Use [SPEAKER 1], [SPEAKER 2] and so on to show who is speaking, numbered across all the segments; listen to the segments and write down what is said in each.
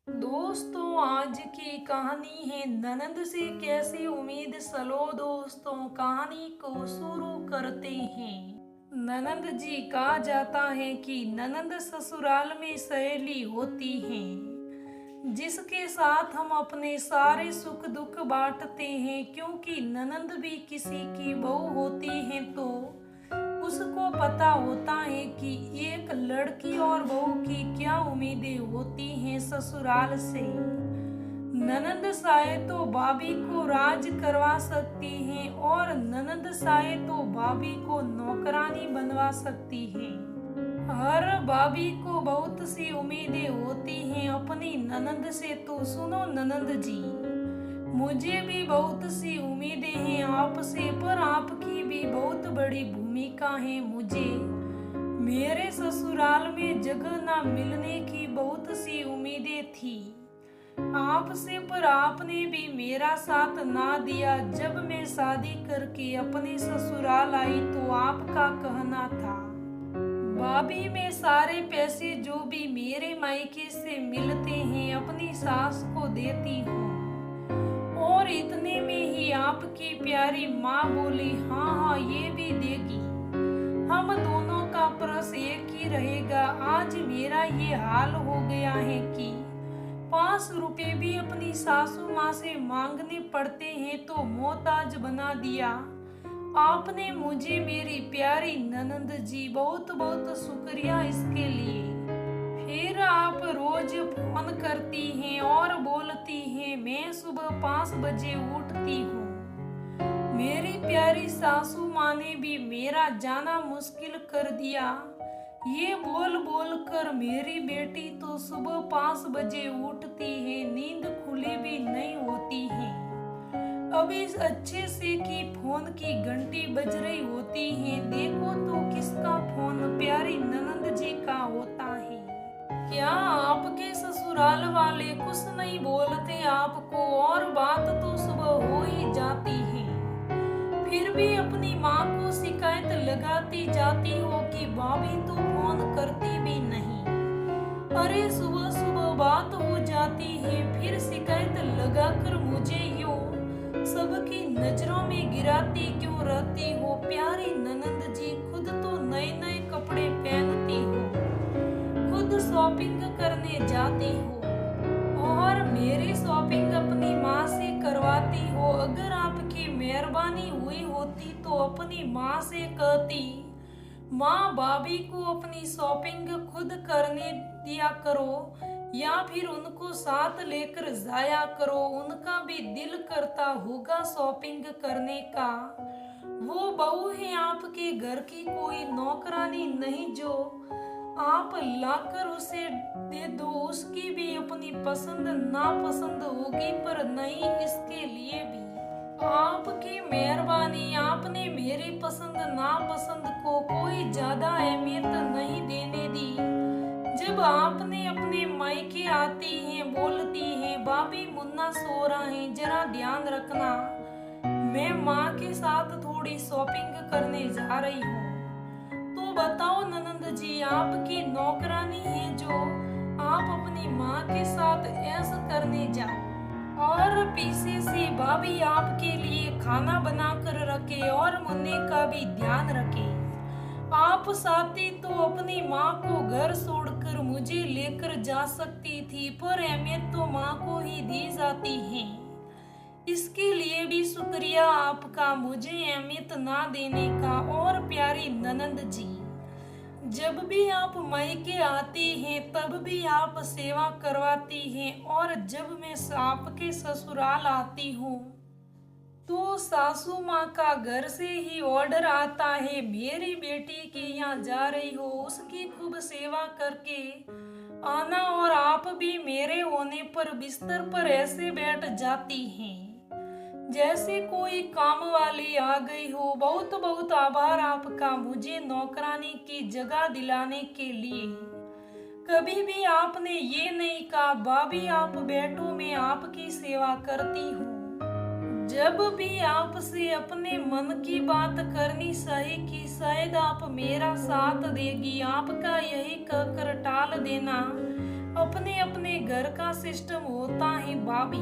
[SPEAKER 1] दोस्तों, आज की कहानी है ननंद से कैसी उम्मीद। चलो दोस्तों, कहानी को शुरू करते हैं। ननंद जी, कहा जाता है कि ननंद ससुराल में सहेली होती है जिसके साथ हम अपने सारे सुख दुख बांटते हैं। क्योंकि ननंद भी किसी की बहू होती है तो उसको पता होता है कि एक लड़की और बहू की क्या उम्मीदें होती हैं ससुराल से। ननंद चाहे तो भाभी को राज करवा सकती हैं और ननंद चाहे तो भाभी को नौकरानी बनवा सकती है। हर भाभी को बहुत सी उम्मीदें होती हैं अपनी ननंद से। तो सुनो ननंद जी, मुझे भी बहुत सी उम्मीदें हैं आपसे, पर आपकी भी बहुत बड़ी भूमिका है। मुझे मेरे ससुराल में जगह ना मिलने की बहुत सी उम्मीदें थी आपसे, पर आपने भी मेरा साथ ना दिया। जब मैं शादी करके अपने ससुराल आई तो आपका कहना था, भाभी मैं सारे पैसे जो भी मेरे मायके से मिलते हैं अपनी सास को देती हूँ। और इतने में ही आपकी प्यारी माँ बोली, हाँ हाँ ये भी देगी, हम दोनों का परस एक ही रहेगा। आज मेरा ये हाल हो गया है कि 5 रुपए भी अपनी सासू माँ से मांगने पड़ते हैं तो मोहताज बना दिया आपने मुझे। मेरी प्यारी ननंद जी, बहुत बहुत शुक्रिया इसके लिए। फिर आप रोज फोन करती हैं और बोलती हैं मैं सुबह 5 बजे उठती हूँ। मेरी प्यारी सासू माँ ने भी मेरा जाना मुश्किल कर दिया। ये बोल बोल कर मेरी बेटी तो सुबह 5 बजे उठती है, नींद खुली भी नहीं होती है। अभी अच्छे से की फोन की घंटी बज रही होती है, देखो तो किसका फोन, प्यारी ननंद जी का होता है। क्या आपके ससुराल वाले कुछ नहीं बोलते आपको, और बात तो सुबह हो ही जाती है, फिर भी अपनी माँ को शिकायत लगाती जाती हो कि भाभी तो फोन करती भी नहीं। अरे सुबह सुबह बात हो जाती है, फिर शिकायत लगाकर मुझे यूं सबकी नजरों में गिराती क्यों रहती हो। प्यारी ननंद जी, खुद तो नए नए कपड़े पहनती हो, खुद शॉपिंग करने जाती हो और मेरी शॉपिंग अपनी माँ से करवाती हो। अगर आपकी मेहरबानी हुई होती तो अपनी माँ से कहती, माँ भाभी को अपनी शॉपिंग खुद करने दिया करो या फिर उनको साथ लेकर जाया करो, उनका भी दिल करता होगा शॉपिंग करने का। वो बहू है आपके घर की, कोई नौकरानी नहीं जो आप लाकर उसे दे दो। उसकी भी अपनी पसंद नापसंद होगी, पर नहीं, इसके लिए भी आपकी मेहरबानी। आपने मेरी पसंद नापसंद को कोई ज्यादा अहमियत नहीं देने दी। जब आपने अपने मायके आती हैं बोलती हैं, भाभी मुन्ना सो रहा है जरा ध्यान रखना, मैं माँ के साथ थोड़ी शॉपिंग करने जा रही हूँ। तो बताओ ननंद जी, आपकी नौकरानी है जो आप अपनी माँ के साथ ऐसा करने जाओ और पीछे से भाभी आपके लिए खाना बना कर रखे और मुन्ने का भी ध्यान रखे। आप साथी तो अपनी माँ को घर छोड़कर मुझे लेकर जा सकती थी, पर अहमियत तो माँ को ही दी जाती है। इसके लिए भी शुक्रिया आपका, मुझे अहमियत ना देने का। और प्यारी ननंद जी, जब भी आप मायके आती हैं तब भी आप सेवा करवाती हैं, और जब मैं आपके ससुराल आती हूँ तो सासू माँ का घर से ही ऑर्डर आता है, मेरी बेटी के यहाँ जा रही हो, उसकी खूब सेवा करके आना। और आप भी मेरे होने पर बिस्तर पर ऐसे बैठ जाती हैं जैसे कोई काम वाली आ गई हो। बहुत बहुत आभार आपका मुझे नौकरानी की जगह दिलाने के लिए। कभी भी आपने ये नहीं कहा, भाभी आप बैठो मैं आपकी सेवा करती हूँ। जब भी आपसे अपने मन की बात करनी सही कि शायद आप मेरा साथ देगी, आपका यही कहकर टाल देना अपने अपने घर का सिस्टम होता है भाभी।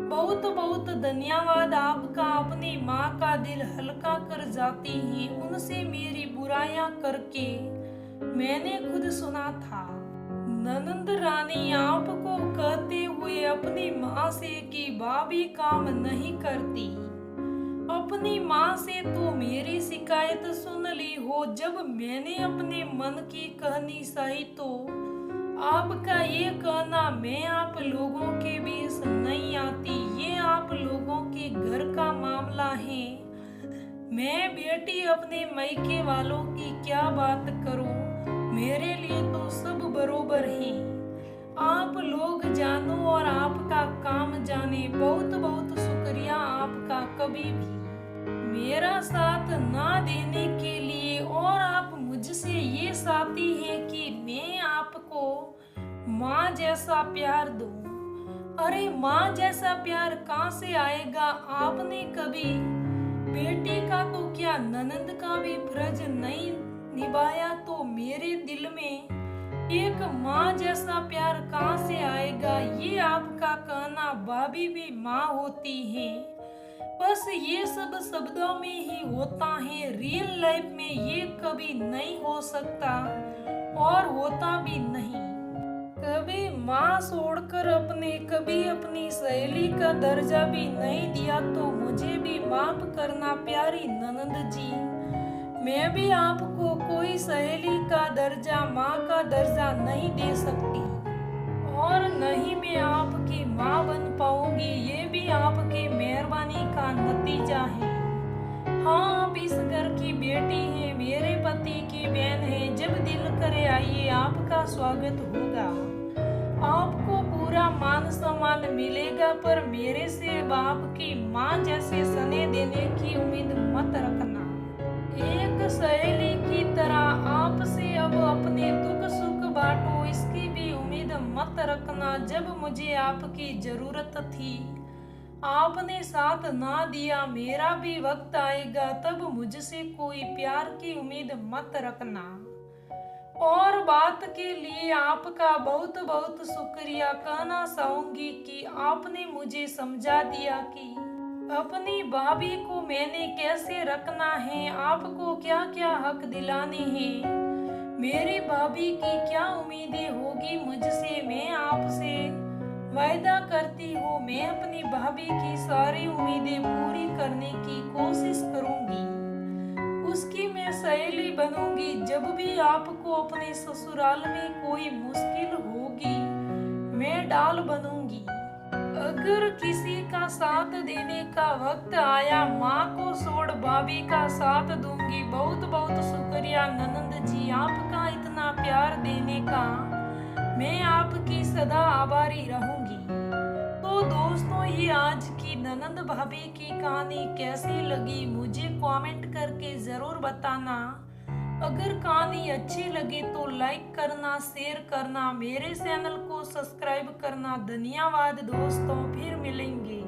[SPEAKER 1] बहुत बहुत धन्यवाद आपका, अपनी माँ का दिल हल्का कर जाती हैं उनसे मेरी बुराइयां करके। मैंने खुद सुना था ननंद रानी आपको कहते हुए अपनी माँ से कि भाभी काम नहीं करती। अपनी माँ से तो मेरी शिकायत सुन ली हो, जब मैंने अपने मन की कहानी सही तो आपका ये कहना मैं आप लोगों के बीच नहीं आती, ये आप लोगों के घर का मामला है। मैं बेटी अपने मायके वालों की क्या बात करूं, मेरे लिए तो सब बरोबर हैं। आप लोग जानो और आपका काम जाने। बहुत बहुत शुक्रिया आपका कभी भी मेरा साथ ना देने के लिए, और आप मुझसे ये चाहती हैं कि मैं आपको माँ जैसा प्यार दूं। अरे माँ जैसा प्यार कहाँ से आएगा? आपने कभी बेटी का तो क्या ननंद का भी फर्ज नहीं निभाया, तो मेरे दिल में एक माँ जैसा प्यार कहाँ से आएगा? ये आपका कहना भाभी भी माँ होती है, बस ये सब शब्दों में ही होता है, रियल लाइफ में ये कभी नहीं हो सकता और होता भी नहीं। कभी माँ छोड़कर कभी अपनी सहेली का दर्जा भी नहीं दिया, तो मुझे भी माफ करना प्यारी ननंद जी। मैं भी आपको कोई सहेली का दर्जा, माँ का दर्जा नहीं दे सकती, और नहीं मैं आपकी माँ बन पाऊंगी। ये भी आपकी मेहरबानी का नतीजा है। हाँ, आप इस घर की बेटी हैं, मेरे पति की बहन है। जब दिल करे आइए, आपका स्वागत होगा, आपको पूरा मान सम्मान मिलेगा, पर मेरे से बाप की माँ जैसे सने देने की उम्मीद मत रखना। एक सहेली की तरह आपसे अब अपने दुख सुख बांटो, इसकी भी उम्मीद मत रखना। जब मुझे आपकी जरूरत थी आपने साथ ना दिया, मेरा भी वक्त आएगा तब मुझसे कोई प्यार की उम्मीद मत रखना। और बात के लिए आपका बहुत बहुत शुक्रिया कहना चाहूंगी कि आपने मुझे समझा दिया कि अपनी भाभी को मैंने कैसे रखना है, आपको क्या क्या हक दिलाने हैं, मेरी भाभी की क्या उम्मीदें होगी मुझसे। मैं आपसे वायदा करती हूँ मैं अपनी भाभी की सारी उम्मीदें पूरी करने की कोशिश करूंगी, उसकी मैं सहेली बनूंगी। जब भी आपको अपने ससुराल में कोई मुश्किल होगी मैं डाल बनूंगी। अगर किसी का साथ देने का वक्त आया, माँ को छोड़ भाभी का साथ दूंगी। बहुत बहुत शुक्रिया ननंद जी, आपका इतना प्यार देने का मैं आपकी सदा आभारी रहूंगी। तो दोस्तों, ये आज की ननंद भाभी की कहानी कैसी लगी मुझे कमेंट करके जरूर बताना। अगर कहानी अच्छी लगे तो लाइक करना, शेयर करना, मेरे चैनल को सब्सक्राइब करना। धन्यवाद दोस्तों, फिर मिलेंगे।